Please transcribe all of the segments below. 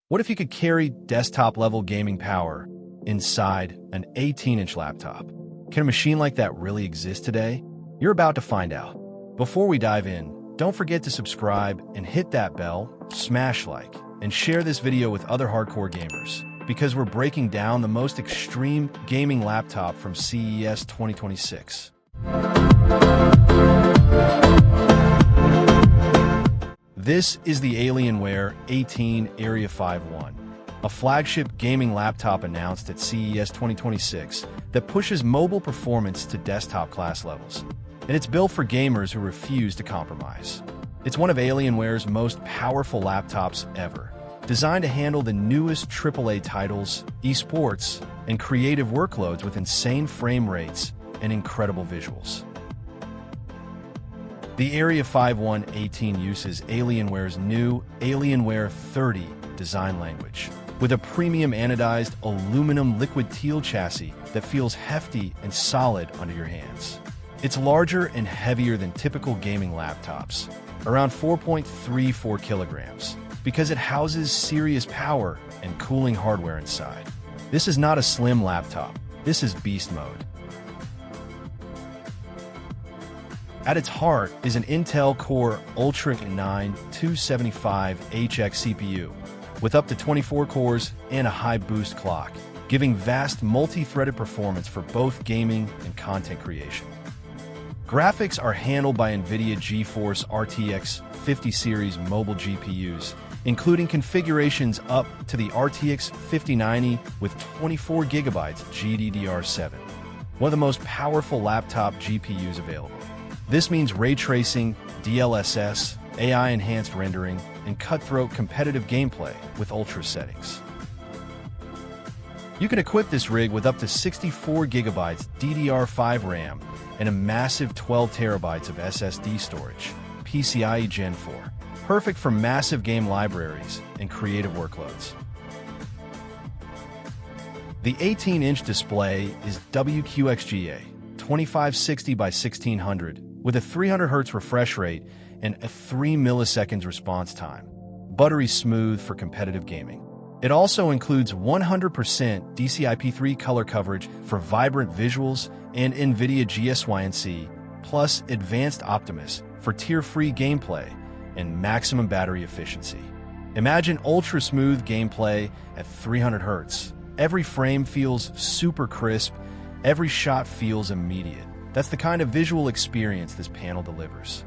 What if you could carry desktop-level gaming power inside an 18-inch laptop? Can a machine like that really exist today? You're about to find out. Before we dive in, don't forget to subscribe and hit that bell, smash like, and share this video with other hardcore gamers, because we're breaking down the most extreme gaming laptop from CES 2026. This is the Alienware 18 Area-51, a flagship gaming laptop announced at CES 2026 that pushes mobile performance to desktop-class levels. And it's built for gamers who refuse to compromise. It's one of Alienware's most powerful laptops ever, designed to handle the newest AAA titles, esports, and creative workloads with insane frame rates and incredible visuals. The Area-51 18 uses Alienware's new Alienware 30 design language, with a premium anodized aluminum Liquid Teal chassis that feels hefty and solid under your hands. It's larger and heavier than typical gaming laptops, around 4.34 kilograms, because it houses serious power and cooling hardware inside. This is not a slim laptop, this is beast mode. At its heart is an Intel Core Ultra 9 275HX CPU, with up to 24 cores and a high boost clock, giving vast multi-threaded performance for both gaming and content creation. Graphics are handled by NVIDIA GeForce RTX 50 series mobile GPUs, including configurations up to the RTX 5090 with 24 GB GDDR7, one of the most powerful laptop GPUs available. This means ray tracing, DLSS, AI-enhanced rendering, and cutthroat competitive gameplay with ultra settings. You can equip this rig with up to 64 GB DDR5 RAM and a massive 12 TB of SSD storage, PCIe Gen 4, perfect for massive game libraries and creative workloads. The 18-inch display is WQXGA 2560 by 1600 with a 300 Hz refresh rate and a 3 milliseconds response time, buttery smooth for competitive gaming. It also includes 100% DCI-P3 color coverage for vibrant visuals and NVIDIA GSYNC, plus Advanced Optimus for tier-free gameplay and maximum battery efficiency. Imagine ultra-smooth gameplay at 300 Hz. Every frame feels super crisp, every shot feels immediate. That's the kind of visual experience this panel delivers.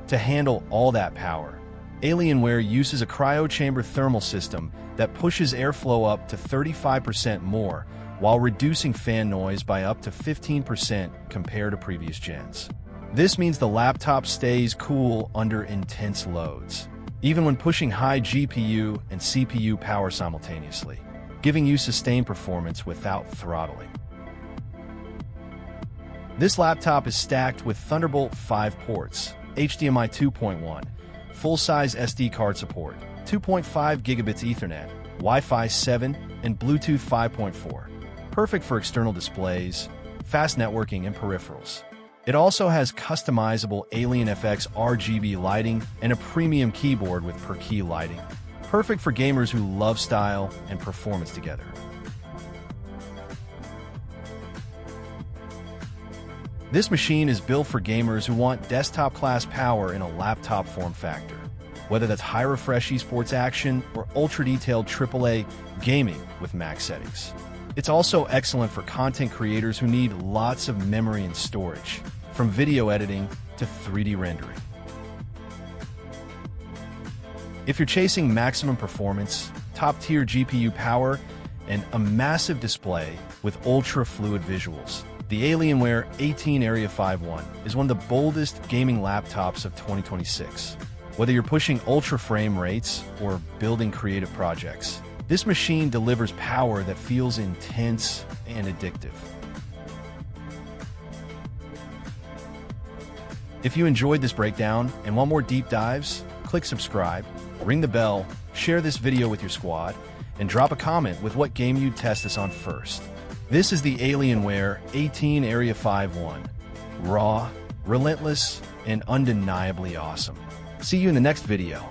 To handle all that power, Alienware uses a cryo-chamber thermal system that pushes airflow up to 35% more while reducing fan noise by up to 15% compared to previous gens. This means the laptop stays cool under intense loads, even when pushing high GPU and CPU power simultaneously, giving you sustained performance without throttling. This laptop is stacked with Thunderbolt 5 ports, HDMI 2.1, full-size SD card support, 2.5 gigabits Ethernet, Wi-Fi 7, and Bluetooth 5.4. Perfect for external displays, fast networking, and peripherals. It also has customizable AlienFX RGB lighting and a premium keyboard with per-key lighting. Perfect for gamers who love style and performance together. This machine is built for gamers who want desktop-class power in a laptop form factor, whether that's high-refresh esports action or ultra-detailed AAA gaming with max settings. It's also excellent for content creators who need lots of memory and storage, from video editing to 3D rendering. If you're chasing maximum performance, top-tier GPU power, and a massive display with ultra-fluid visuals, the Alienware 18 Area-51 is one of the boldest gaming laptops of 2026. Whether you're pushing ultra frame rates or building creative projects, this machine delivers power that feels intense and addictive. If you enjoyed this breakdown and want more deep dives, click subscribe, ring the bell, share this video with your squad, and drop a comment with what game you'd test this on first. This is the Alienware 18 Area-51. Raw, relentless, and undeniably awesome. See you in the next video.